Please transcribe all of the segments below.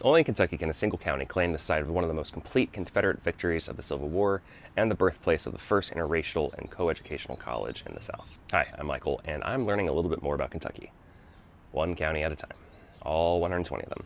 Only in Kentucky can a single county claim the site of one of the most complete Confederate victories of the Civil War and the birthplace of the first interracial and coeducational college in the South. Hi, I'm Michael, and I'm learning a little bit more about Kentucky, one county at a time, all 120 of them.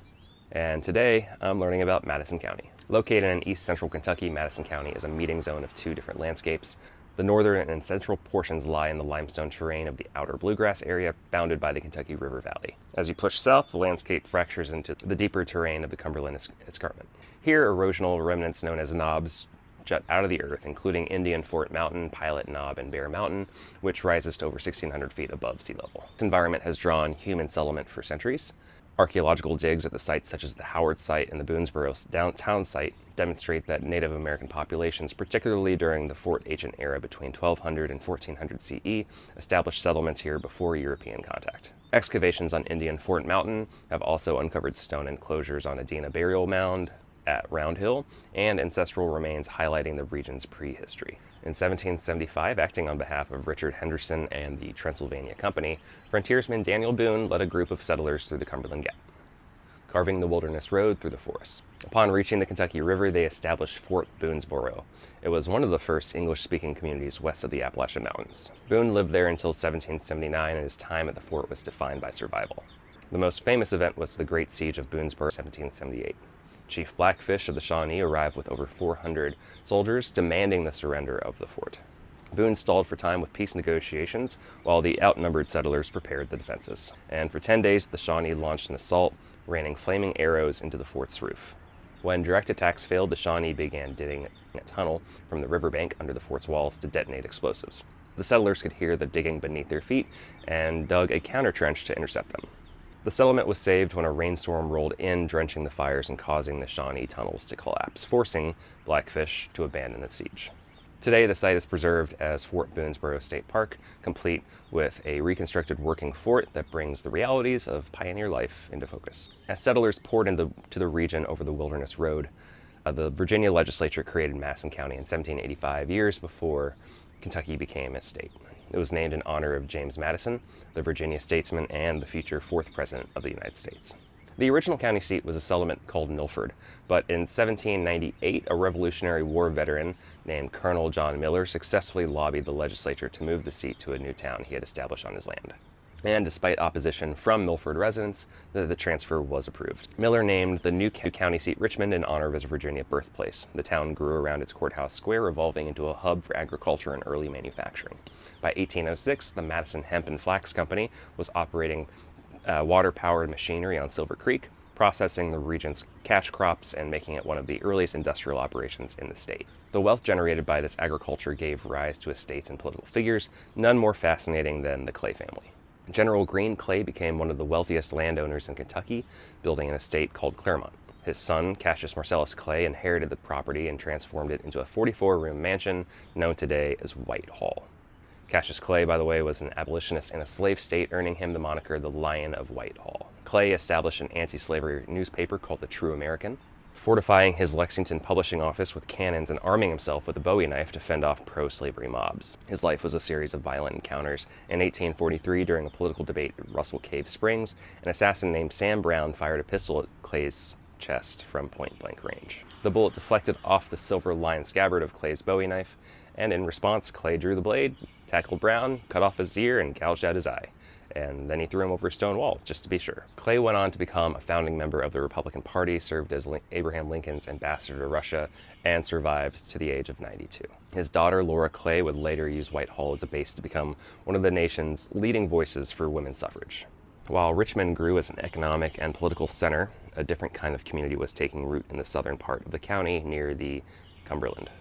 And today, I'm learning about Madison County. Located in east central Kentucky, Madison County is a meeting zone of two different landscapes. The northern and central portions lie in the limestone terrain of the outer bluegrass area, bounded by the Kentucky River Valley. As you push south, the landscape fractures into the deeper terrain of the Cumberland Escarpment. Here, erosional remnants known as knobs jut out of the earth, including Indian Fort Mountain, Pilot Knob, and Bear Mountain, which rises to over 1,600 feet above sea level. This environment has drawn human settlement for centuries. Archaeological digs at the sites such as the Howard site and the Boonesboro downtown site demonstrate that Native American populations, particularly during the Fort Ancient era between 1200 and 1400 CE, established settlements here before European contact. Excavations on Indian Fort Mountain have also uncovered stone enclosures on Adena burial mound at Round Hill and ancestral remains highlighting the region's prehistory. In 1775, acting on behalf of Richard Henderson and the Transylvania Company, frontiersman Daniel Boone led a group of settlers through the Cumberland Gap, carving the wilderness road through the forest. Upon reaching the Kentucky River, they established Fort Boonesboro. It was one of the first English-speaking communities west of the Appalachian Mountains. Boone lived there until 1779, and his time at the fort was defined by survival. The most famous event was the Great Siege of Boonesboro in 1778. Chief Blackfish of the Shawnee arrived with over 400 soldiers, demanding the surrender of the fort. Boone stalled for time with peace negotiations, while the outnumbered settlers prepared the defenses. And for 10 days, the Shawnee launched an assault, raining flaming arrows into the fort's roof. When direct attacks failed, the Shawnee began digging a tunnel from the riverbank under the fort's walls to detonate explosives. The settlers could hear the digging beneath their feet and dug a counter trench to intercept them. The settlement was saved when a rainstorm rolled in, drenching the fires and causing the Shawnee tunnels to collapse, forcing Blackfish to abandon the siege. Today, the site is preserved as Fort Boonesboro State Park, complete with a reconstructed working fort that brings the realities of pioneer life into focus. As settlers poured into the region over the Wilderness Road, the Virginia legislature created Madison County in 1785, years before Kentucky became a state. It was named in honor of James Madison, the Virginia statesman and the future fourth president of the United States. The original county seat was a settlement called Milford, but in 1798, a Revolutionary War veteran named Colonel John Miller successfully lobbied the legislature to move the seat to a new town he had established on his land. And despite opposition from Milford residents, the transfer was approved. Miller named the new county seat Richmond in honor of his Virginia birthplace. The town grew around its courthouse square, evolving into a hub for agriculture and early manufacturing. By 1806, the Madison Hemp and Flax Company was operating water-powered machinery on Silver Creek, processing the region's cash crops and making it one of the earliest industrial operations in the state. The wealth generated by this agriculture gave rise to estates and political figures, none more fascinating than the Clay family. General Green Clay became one of the wealthiest landowners in Kentucky, building an estate called Claremont. His son, Cassius Marcellus Clay, inherited the property and transformed it into a 44-room mansion known today as Whitehall. Cassius Clay, by the way, was an abolitionist in a slave state, earning him the moniker the Lion of Whitehall. Clay established an anti-slavery newspaper called the True American, fortifying his Lexington publishing office with cannons and arming himself with a Bowie knife to fend off pro-slavery mobs. His life was a series of violent encounters. In 1843, during a political debate at Russell Cave Springs, an assassin named Sam Brown fired a pistol at Clay's chest from point-blank range. The bullet deflected off the silver lined scabbard of Clay's Bowie knife, and in response, Clay drew the blade, tackled Brown, cut off his ear, and gouged out his eye. And then he threw him over a stone wall, just to be sure. Clay went on to become a founding member of the Republican Party, served as Abraham Lincoln's ambassador to Russia, and survived to the age of 92. His daughter, Laura Clay, would later use Whitehall as a base to become one of the nation's leading voices for women's suffrage. While Richmond grew as an economic and political center, a different kind of community was taking root in the southern part of the county near the Cumberland.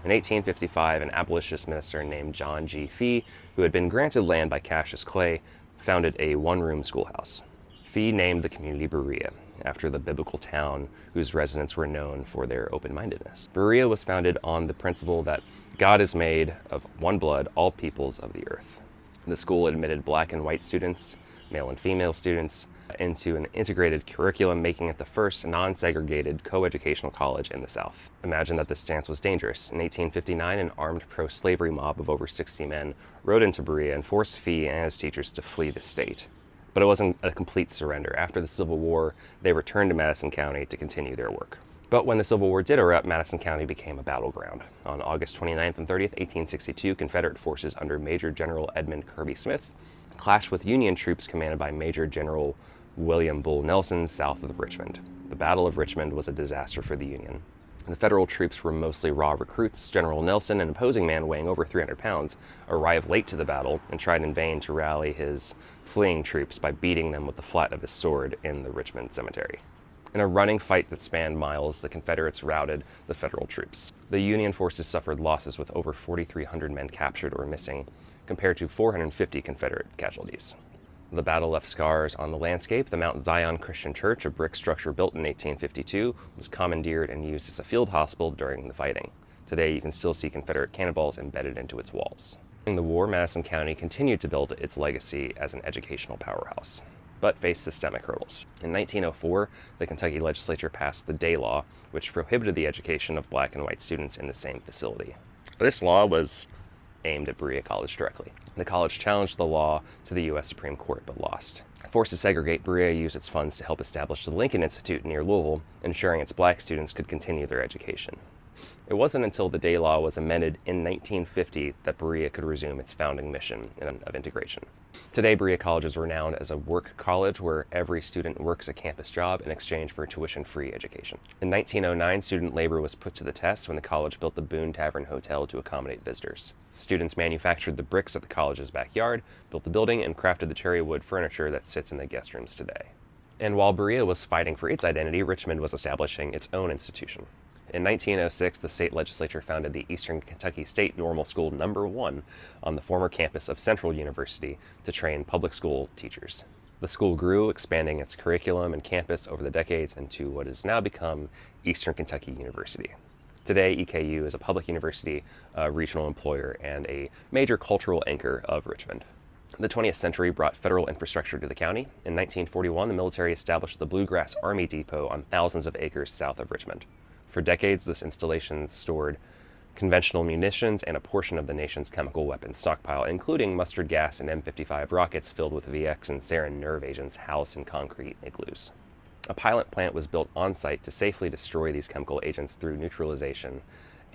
In 1855, an abolitionist minister named John G. Fee, who had been granted land by Cassius Clay, founded a one-room schoolhouse. Fee named the community Berea, after the biblical town whose residents were known for their open-mindedness. Berea was founded on the principle that God is made of one blood, all peoples of the earth. The school admitted black and white students, male and female students, into an integrated curriculum, making it the first non-segregated co-educational college in the South. Imagine that this stance was dangerous. In 1859, an armed pro-slavery mob of over 60 men rode into Berea and forced Fee and his teachers to flee the state. But it wasn't a complete surrender. After the Civil War, they returned to Madison County to continue their work. But when the Civil War did erupt, Madison County became a battleground. On August 29th and 30th, 1862, Confederate forces under Major General Edmund Kirby Smith clashed with Union troops commanded by Major General William Bull Nelson south of Richmond. The Battle of Richmond was a disaster for the Union. The Federal troops were mostly raw recruits. General Nelson, an opposing man weighing over 300 pounds, arrived late to the battle and tried in vain to rally his fleeing troops by beating them with the flat of his sword in the Richmond cemetery. In a running fight that spanned miles, the Confederates routed the Federal troops. The Union forces suffered losses with over 4,300 men captured or missing, compared to 450 Confederate casualties. The battle left scars on the landscape. The Mount Zion Christian Church, a brick structure built in 1852, was commandeered and used as a field hospital during the fighting. Today, you can still see Confederate cannonballs embedded into its walls. During the war, Madison County continued to build its legacy as an educational powerhouse, but faced systemic hurdles. In 1904, the Kentucky legislature passed the Day Law, which prohibited the education of black and white students in the same facility. This law was aimed at Berea College directly. The college challenged the law to the U.S. Supreme Court, but lost. Forced to segregate, Berea used its funds to help establish the Lincoln Institute near Louisville, ensuring its black students could continue their education. It wasn't until the Day Law was amended in 1950 that Berea could resume its founding mission of integration. Today, Berea College is renowned as a work college where every student works a campus job in exchange for a tuition-free education. In 1909, student labor was put to the test when the college built the Boone Tavern Hotel to accommodate visitors. Students manufactured the bricks at the college's backyard, built the building, and crafted the cherry wood furniture that sits in the guest rooms today. And while Berea was fighting for its identity, Richmond was establishing its own institution. In 1906, the state legislature founded the Eastern Kentucky State Normal School No. 1 on the former campus of Central University to train public school teachers. The school grew, expanding its curriculum and campus over the decades into what has now become Eastern Kentucky University. Today, EKU is a public university, a regional employer, and a major cultural anchor of Richmond. The 20th century brought federal infrastructure to the county. In 1941, the military established the Bluegrass Army Depot on thousands of acres south of Richmond. For decades, this installation stored conventional munitions and a portion of the nation's chemical weapons stockpile, including mustard gas and M55 rockets filled with VX and sarin nerve agents housed in concrete igloos. A pilot plant was built on site to safely destroy these chemical agents through neutralization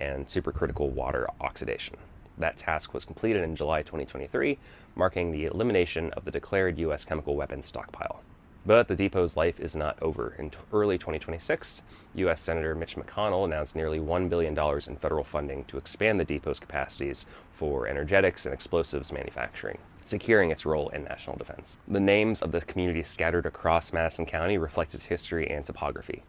and supercritical water oxidation. That task was completed in July 2023, marking the elimination of the declared U.S. chemical weapons stockpile. But the depot's life is not over. In early 2026, U.S. Senator Mitch McConnell announced nearly $1 billion in federal funding to expand the depot's capacities for energetics and explosives manufacturing, securing its role in national defense. The names of the communities scattered across Madison County reflect its history and topography.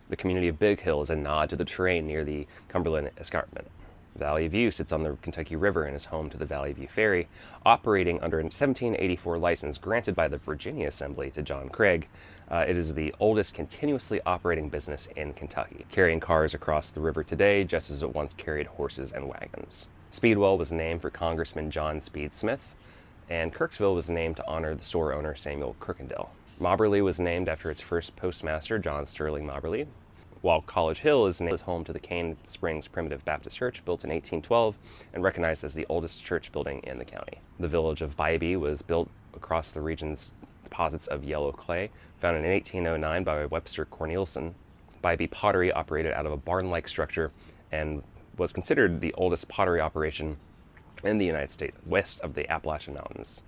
The community of Big Hill is a nod to the terrain near the Cumberland Escarpment. Valley View sits on the Kentucky River and is home to the Valley View Ferry, operating under a 1784 license granted by the Virginia Assembly to John Craig. It is the oldest continuously operating business in Kentucky, carrying cars across the river today just as it once carried horses and wagons. Speedwell was named for Congressman John Speed Smith, and Kirksville was named to honor the store owner Samuel Kirkendall. Mobberly was named after its first postmaster, John Sterling Mobberly, while College Hill is home to the Cane Springs Primitive Baptist Church, built in 1812 and recognized as the oldest church building in the county. The village of Bybee was built across the region's deposits of yellow clay, founded in 1809 by Webster Cornelison. Bybee pottery operated out of a barn-like structure and was considered the oldest pottery operation in the United States, west of the Appalachian Mountains.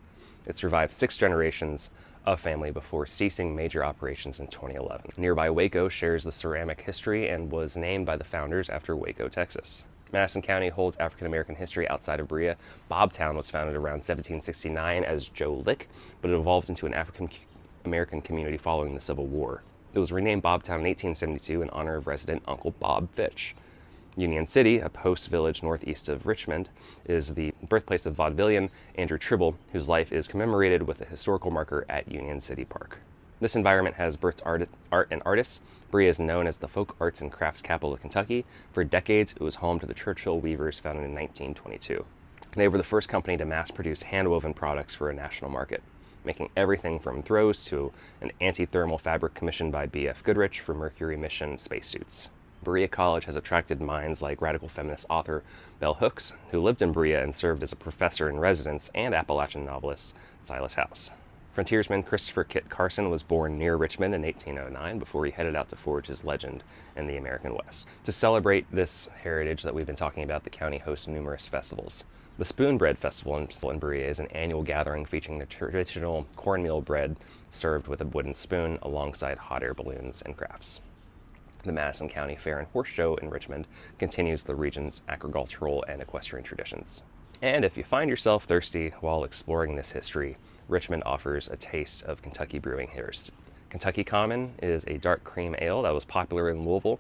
It survived 6 generations of family before ceasing major operations in 2011. Nearby Waco shares the ceramic history and was named by the founders after Waco, Texas. Madison County holds African American history outside of Berea. Bobtown was founded around 1769 as Joe Lick, but it evolved into an African American community following the Civil War. It was renamed Bobtown in 1872 in honor of resident Uncle Bob Fitch. Union City, a post village northeast of Richmond, is the birthplace of vaudevillian Andrew Tribble, whose life is commemorated with a historical marker at Union City Park. This environment has birthed art and artists. Berea is known as the folk arts and crafts capital of Kentucky. For decades, it was home to the Churchill Weavers, founded in 1922. They were the first company to mass-produce hand-woven products for a national market, making everything from throws to an anti-thermal fabric commissioned by B.F. Goodrich for Mercury mission spacesuits. Berea College has attracted minds like radical feminist author Bell Hooks, who lived in Berea and served as a professor in residence, and Appalachian novelist Silas House. Frontiersman Christopher Kit Carson was born near Richmond in 1809 before he headed out to forge his legend in the American West. To celebrate this heritage that we've been talking about, the county hosts numerous festivals. The Spoonbread Festival in Berea is an annual gathering featuring the traditional cornmeal bread served with a wooden spoon alongside hot air balloons and crafts. The Madison County Fair and Horse Show in Richmond continues the region's agricultural and equestrian traditions. And if you find yourself thirsty while exploring this history, Richmond offers a taste of Kentucky brewing here. Kentucky Common is a dark cream ale that was popular in Louisville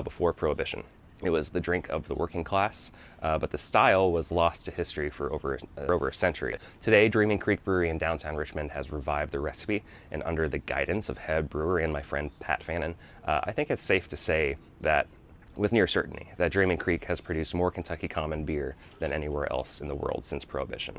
before Prohibition. It was the drink of the working class, but the style was lost to history for over a century. Today, Dreaming Creek Brewery in downtown Richmond has revived the recipe, and under the guidance of head brewer and my friend Pat Fannin, I think it's safe to say that with near certainty that Dreaming Creek has produced more Kentucky Common beer than anywhere else in the world since Prohibition.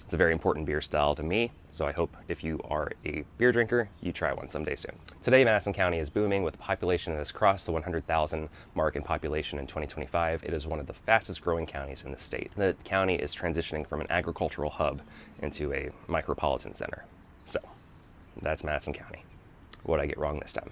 It's a very important beer style to me, so I hope if you are a beer drinker, you try one someday soon. Today, Madison County is booming with a population that has crossed the 100,000 mark in population in 2025. It is one of the fastest growing counties in the state. The county is transitioning from an agricultural hub into a micropolitan center. So, that's Madison County. What did I get wrong this time?